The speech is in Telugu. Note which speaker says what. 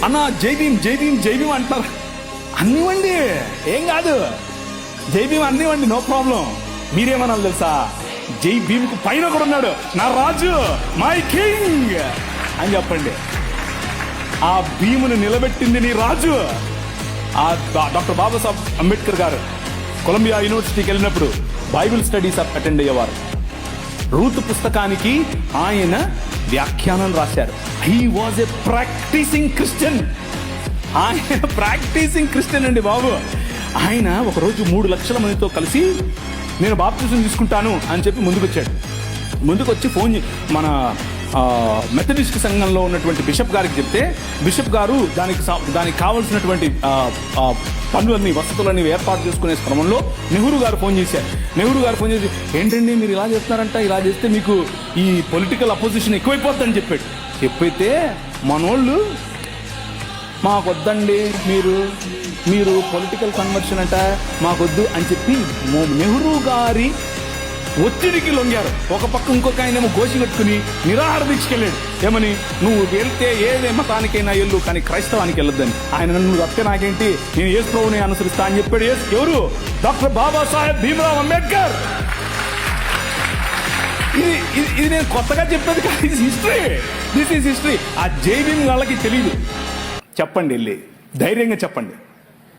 Speaker 1: అన్న జై భీమ్ జై భీమ్ జై భీమ్ అంటారు. అన్నివ్వండి, ఏం కాదు, జై భీమ్ అన్నివ్వండి, నో ప్రాబ్లం. మీరేమనాలి తెలుసా, జై భీమ్కు పైన కూడా ఉన్నాడు నా రాజు, మై కింగ్ అని చెప్పండి. ఆ భీమును నిలబెట్టింది నీ రాజు. ఆ డాక్టర్ బాబాసాహెబ్ అంబేద్కర్ గారు కొలంబియా యూనివర్సిటీకి వెళ్ళినప్పుడు బైబిల్ స్టడీస్ అటెండ్ అయ్యేవారు. రూతు పుస్తకానికి ఆయన వ్యాఖ్యానం రాశారు. He was a practising Christian. ఆయన ప్రాక్టీసింగ్ క్రిస్టియన్ అండి బాబు. ఆయన ఒకరోజు 3 లక్షల మందితో కలిసి నేను బాప్తిజం తీసుకుంటాను అని చెప్పి ముందుకు వచ్చి ఫోన్ మన మెథడిస్ట్ సంఘంలో ఉన్నటువంటి బిషప్ గారికి చెప్తే, బిషప్ గారు దానికి కావాల్సినటువంటి పనులన్నీ వసతులన్నీ ఏర్పాటు చేసుకునే క్రమంలో నెహ్రూ గారు ఫోన్ చేశారు. నెహ్రూ గారు ఫోన్ చేసి, ఏంటండి మీరు ఇలా చేస్తున్నారంట, ఇలా చేస్తే మీకు ఈ పొలిటికల్ అపోజిషన్ ఎక్కువైపోతుందని చెప్పాడు. చెప్పైతే మనోళ్ళు మాకొద్దండి, మీరు పొలిటికల్ కన్వర్షన్ అంట మాకొద్దు అని చెప్పి నెహ్రూ గారి ఒత్తిడికి లొంగారు. ఒక పక్క ఇంకొక ఆయనేమో గోషి కట్టుకుని నిరాహార దీక్షకెళ్ళాడు. ఏమని, నువ్వు వెళ్తే ఏ మతానికైనా వెళ్ళు కానీ క్రైస్తవానికి వెళ్ళొద్దని. ఆయన నువ్వు తప్పితే నాకేంటి, నేను యేసు ప్రభువుని అనుసరిస్తా అని చెప్పాడు. ఎవరు? డాక్టర్ బాబాసాహెబ్ భీమ్రావ్ అంబేద్కర్. ఇది నేను కొత్తగా చెప్పేది కాదు, ఇది హిస్టరీ. This is history. ఆ జై భీమ్ వాళ్ళకి తెలియదు. చెప్పండి, వెళ్ళి ధైర్యంగా చెప్పండి.